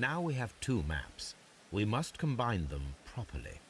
Now we have two maps. We must combine them properly.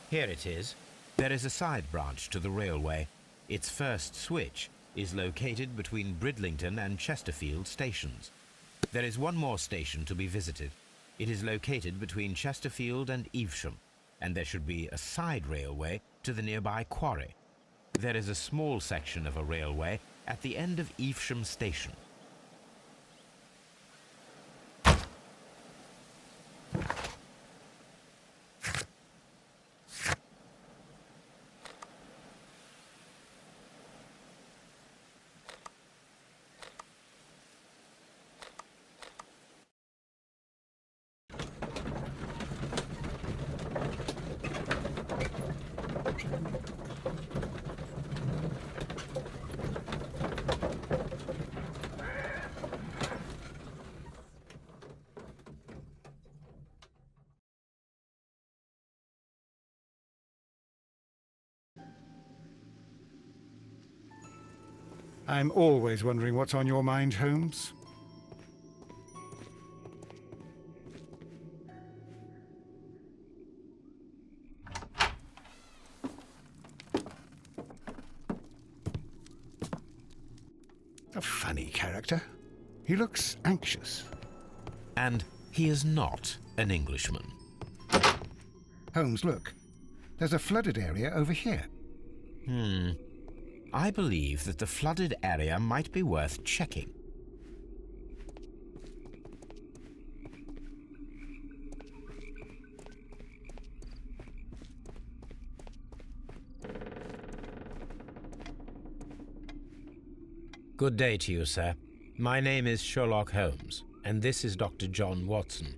Here it is. There is a side branch to the railway. Its first switch is located between Bridlington and Chesterfield stations. There is one more station to be visited. It is located between Chesterfield and Evesham, and there should be a side railway to the nearby quarry. There is a small section of a railway at the end of Evesham station. I'm always wondering what's on your mind, Holmes. A funny character. He looks anxious. And he is not an Englishman. Holmes, look. There's a flooded area over here. I believe that the flooded area might be worth checking. Good day to you, sir. My name is Sherlock Holmes, and this is Dr. John Watson.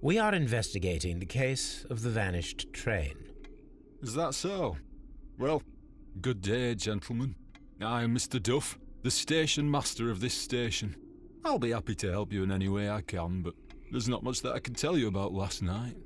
We are investigating the case of the vanished train. Is that so? Well, good day, gentlemen. I'm Mr. Duff, the station master of this station. I'll be happy to help you in any way I can, but there's not much that I can tell you about last night.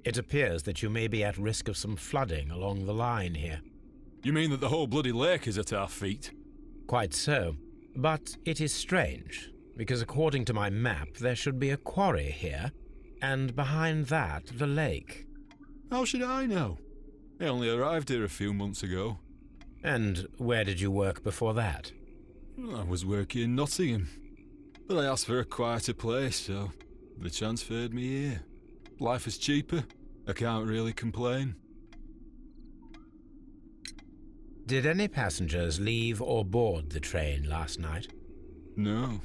It appears that you may be at risk of some flooding along the line here. You mean that the whole bloody lake is at our feet? Quite so. But it is strange, because according to my map, there should be a quarry here, and behind that, the lake. How should I know? I only arrived here a few months ago. And where did you work before that? I was working in Nottingham, but I asked for a quieter place, so they transferred me here. Life is cheaper. I can't really complain. Did any passengers leave or board the train last night? No.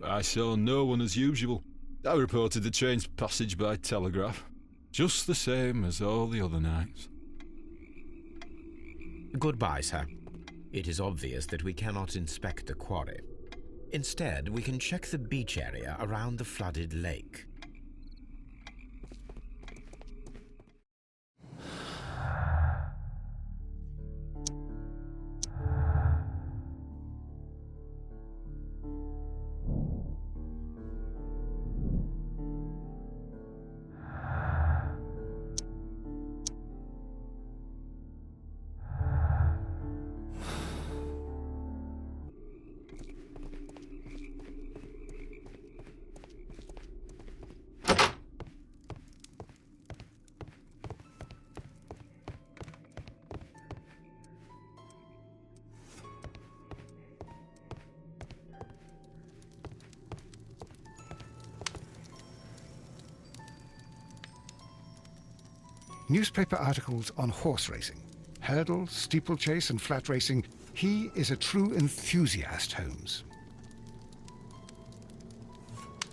I saw no one as usual. I reported the train's passage by telegraph, just the same as all the other nights. Goodbye, sir. It is obvious that we cannot inspect the quarry. Instead, we can check the beach area around the flooded lake. Newspaper articles on horse racing. Hurdle, steeplechase and flat racing. He is a true enthusiast, Holmes.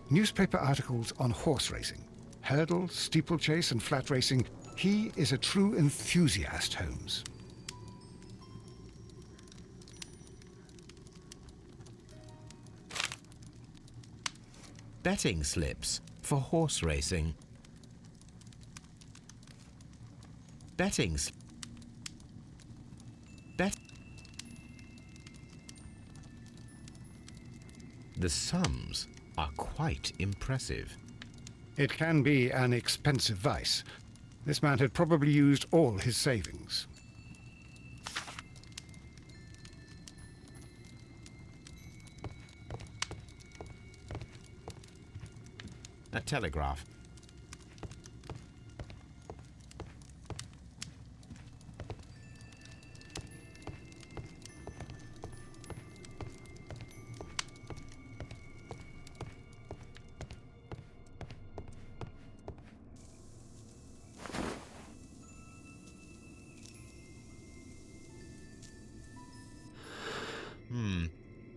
Newspaper articles on horse racing. Hurdle, steeplechase and flat racing. He is a true enthusiast, Holmes. Betting slips for horse racing. The sums are quite impressive. It can be an expensive vice. This man had probably used all his savings. A telegraph.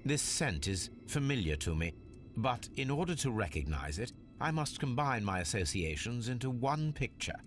This scent is familiar to me, but in order to recognize it, I must combine my associations into one picture.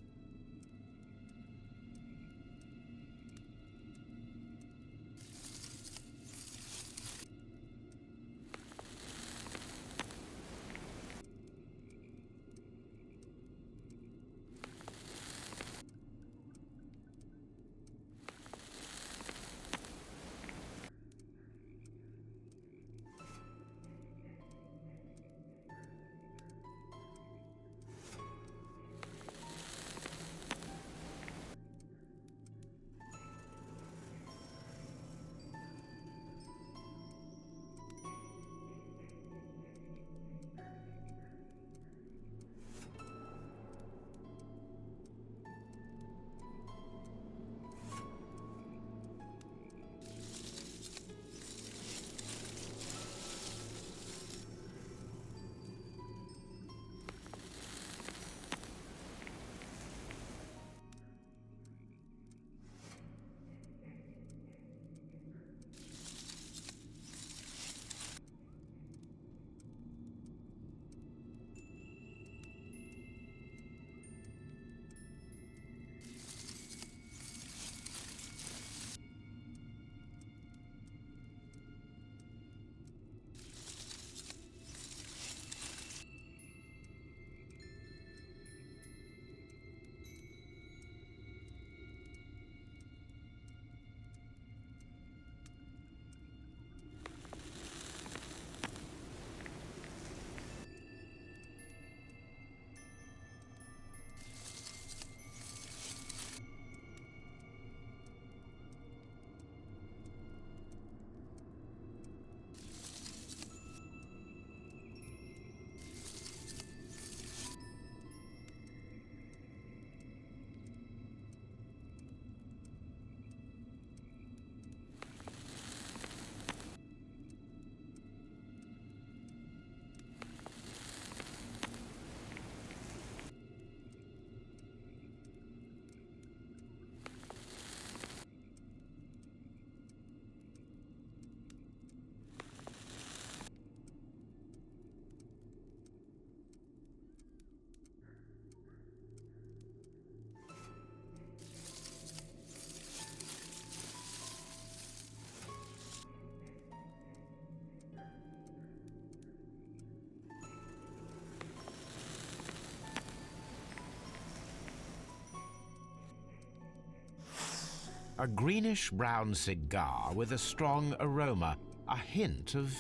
A greenish-brown cigar with a strong aroma, a hint of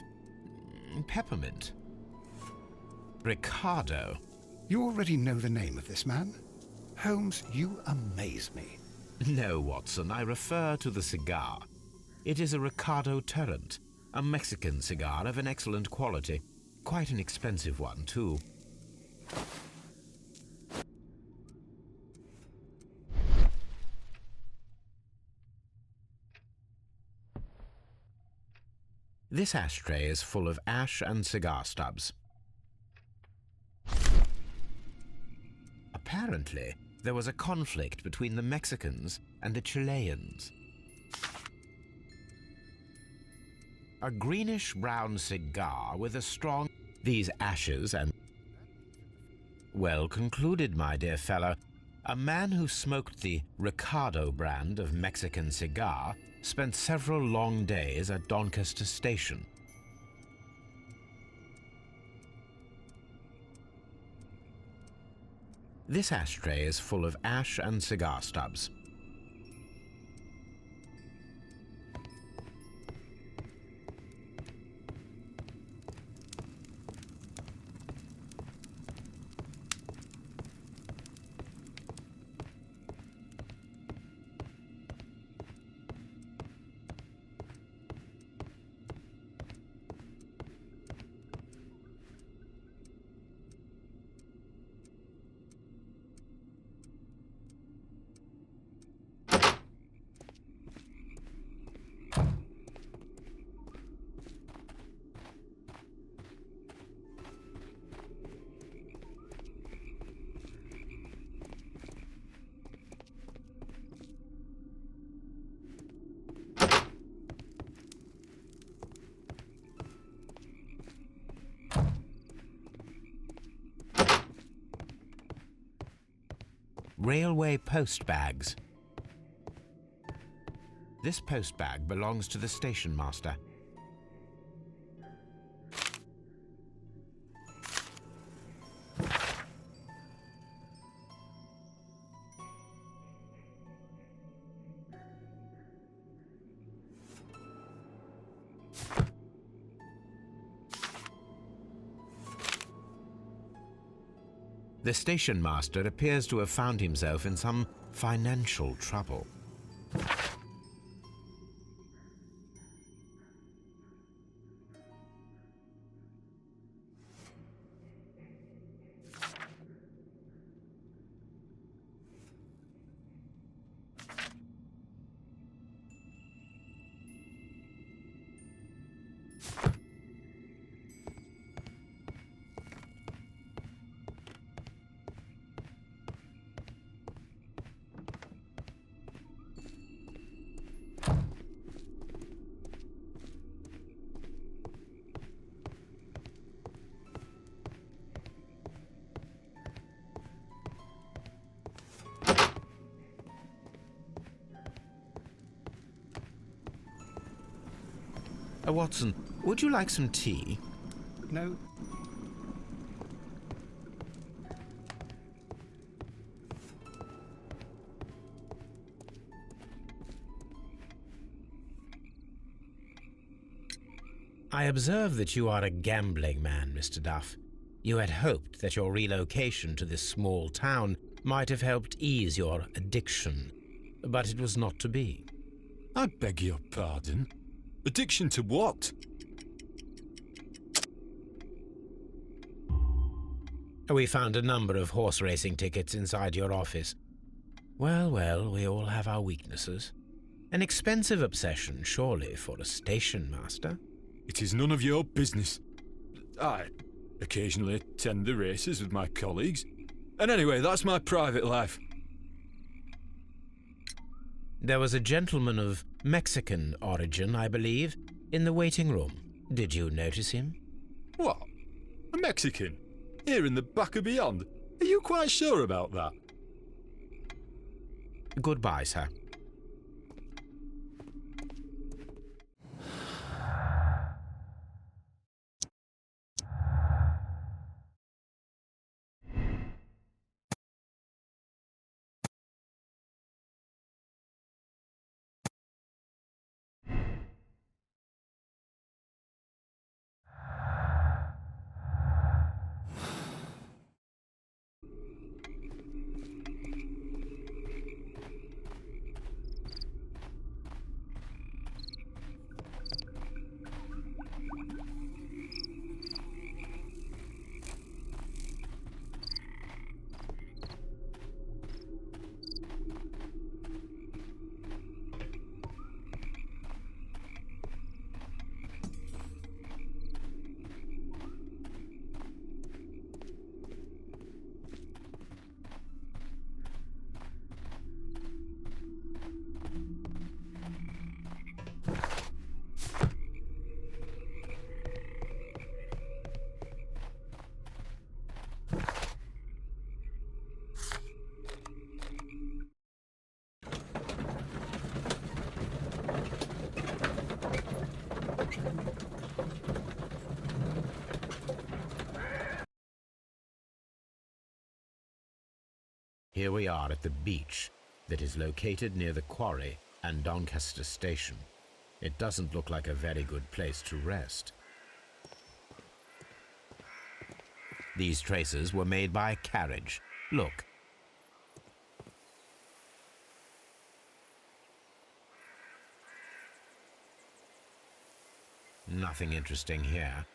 peppermint. Ricardo. You already know the name of this man? Holmes, you amaze me. No, Watson, I refer to the cigar. It is a Ricardo Turrent, a Mexican cigar of an excellent quality. Quite an expensive one, too. This ashtray is full of ash and cigar stubs. Apparently, there was a conflict between the Mexicans and the Chileans. A greenish-brown cigar with a strong... These ashes and... Well concluded, my dear fellow. A man who smoked the Ricardo brand of Mexican cigar spent several long days at Doncaster Station. This ashtray is full of ash and cigar stubs. Railway post bags. This post bag belongs to the station master. The station master appears to have found himself in some financial trouble. Watson, would you like some tea? No. I observe that you are a gambling man, Mr. Duff. You had hoped that your relocation to this small town might have helped ease your addiction, but it was not to be. I beg your pardon? Addiction to what? We found a number of horse racing tickets inside your office. Well, well, we all have our weaknesses. An expensive obsession, surely, for a station master. It is none of your business. I occasionally attend the races with my colleagues. And anyway, that's my private life. There was a gentleman of Mexican origin, I believe, in the waiting room. Did you notice him? What? A Mexican? Here in the back of beyond? Are you quite sure about that? Goodbye, sir. Here we are at the beach that is located near the quarry and Doncaster station. It doesn't look like a very good place to rest. These traces were made by a carriage. Look. Nothing interesting here.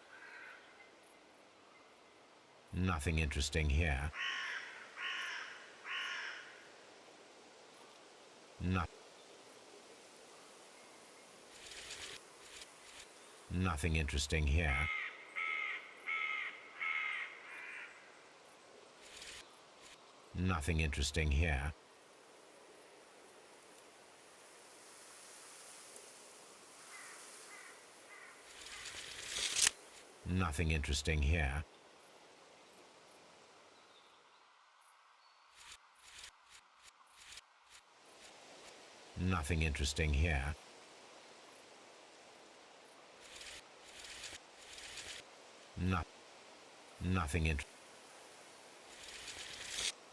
Nothing interesting here. Nothing interesting here. Nothing interesting here. Nothing interesting here. Nothing interesting here.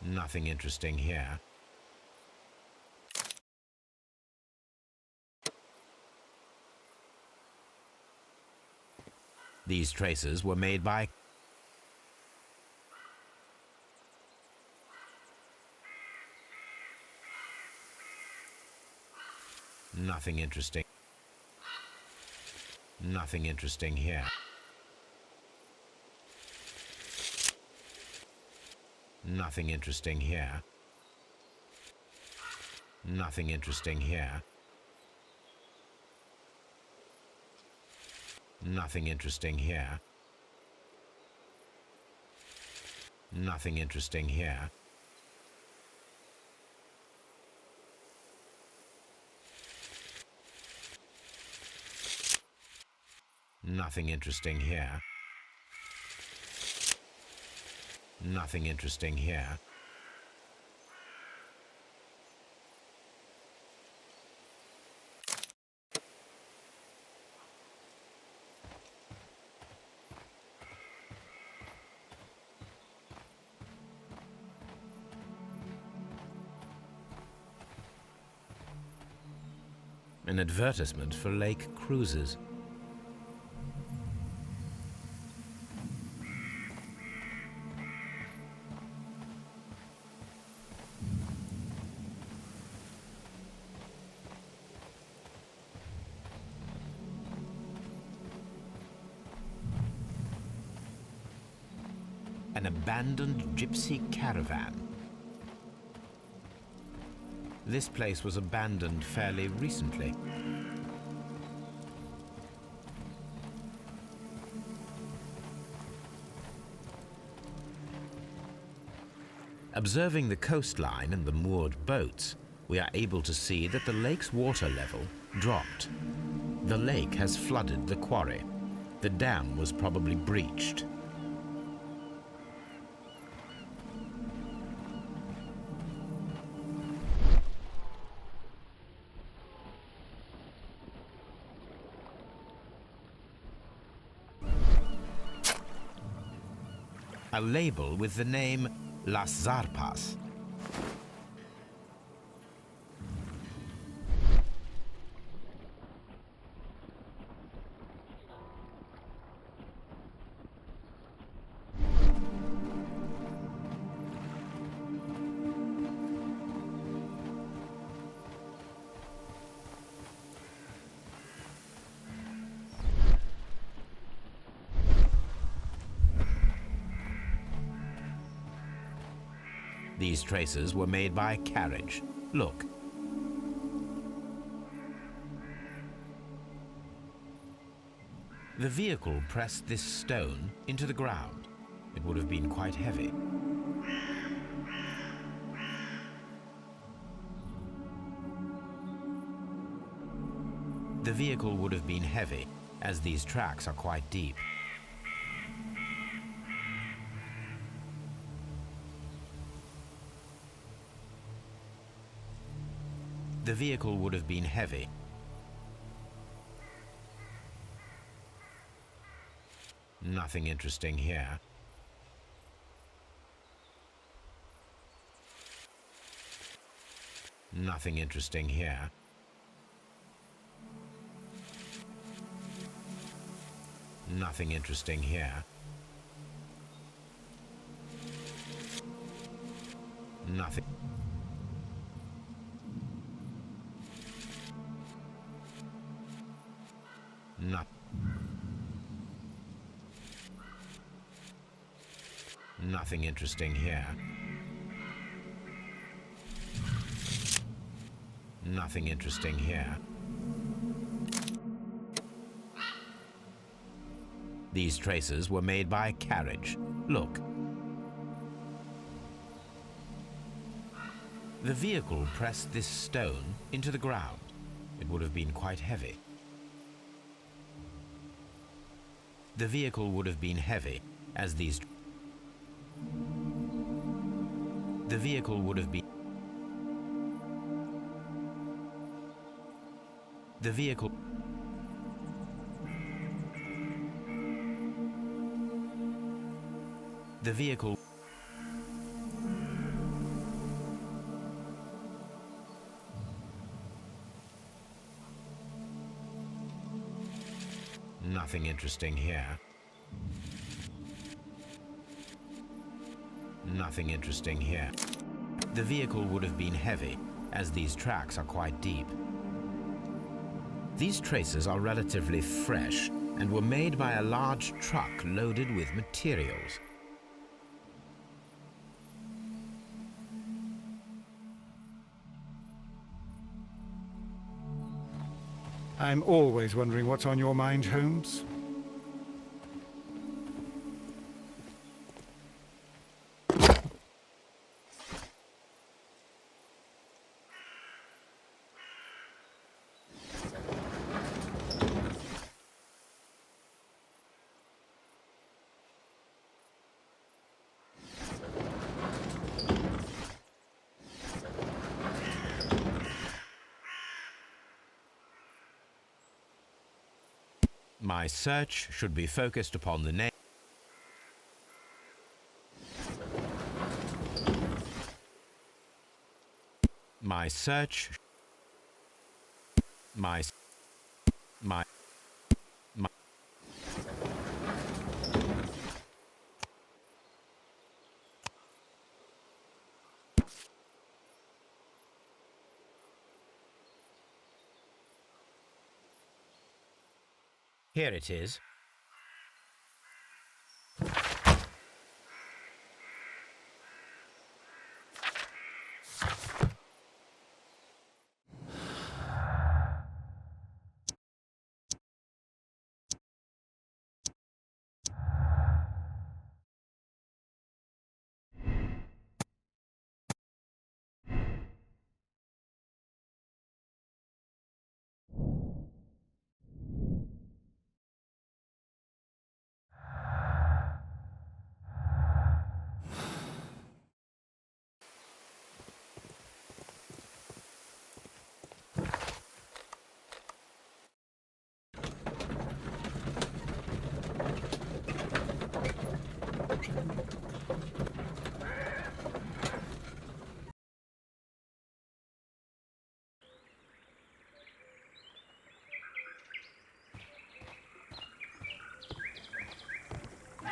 Nothing interesting here. These traces were made by nothing interesting. Nothing interesting here. Nothing interesting here. Nothing interesting here. Nothing interesting here. Nothing interesting here. Nothing interesting here. Nothing interesting here. An advertisement for lake cruises. An abandoned gypsy caravan. This place was abandoned fairly recently. Observing the coastline and the moored boats, we are able to see that the lake's water level dropped. The lake has flooded the quarry. The dam was probably breached. A label with the name Las Zarpas. These traces were made by a carriage. Look. The vehicle pressed this stone into the ground. It would have been quite heavy. The vehicle would have been heavy, as these tracks are quite deep. The vehicle would have been heavy. Nothing interesting here. Nothing interesting here. Nothing interesting here. Nothing. No. Nothing interesting here. Nothing interesting here. These traces were made by a carriage. Look. The vehicle pressed this stone into the ground. It would have been quite heavy. The vehicle would have been heavy, as these... The vehicle would have been... The vehicle... The vehicle... Nothing interesting here. Nothing interesting here. The vehicle would have been heavy, as these tracks are quite deep. These traces are relatively fresh and were made by a large truck loaded with materials. I'm always wondering what's on your mind, Holmes. My search should be focused upon the name. My search. My. Here it is.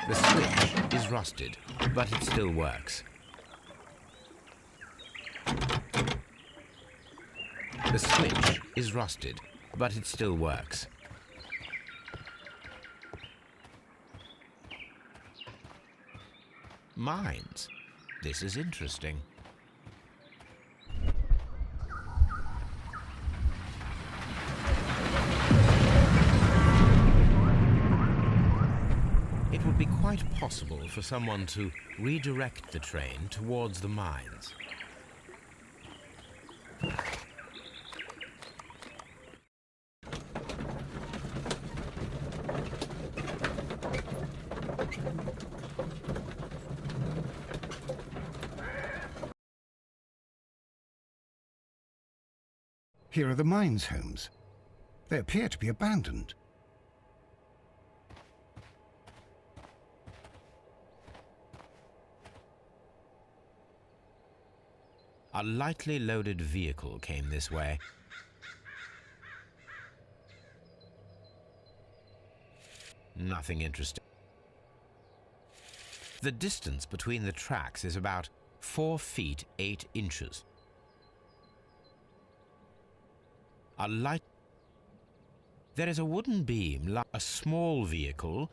The switch is rusted, but it still works. The switch is rusted, but it still works. Mines. This is interesting. It would be quite possible for someone to redirect the train towards the mines. Here are the mines, Holmes. They appear to be abandoned. A lightly loaded vehicle came this way. Nothing interesting. The distance between the tracks is about 4 feet 8 inches. There is a wooden beam, a small vehicle.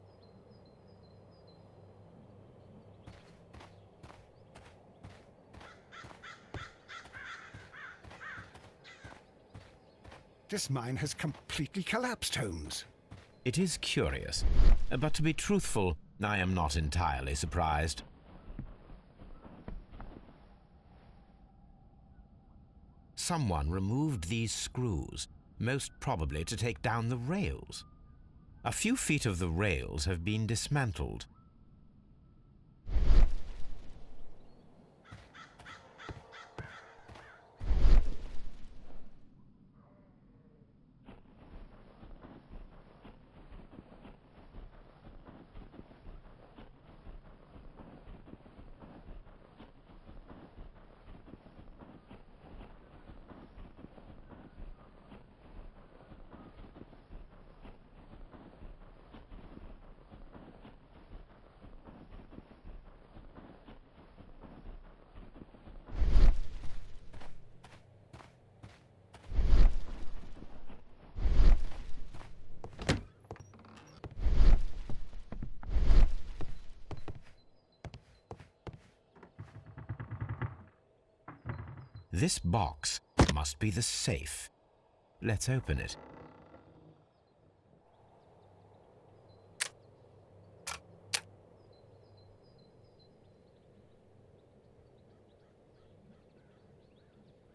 This mine has completely collapsed, Holmes. It is curious, but to be truthful, I am not entirely surprised. Someone removed these screws, most probably to take down the rails. A few feet of the rails have been dismantled. This box must be the safe. Let's open it.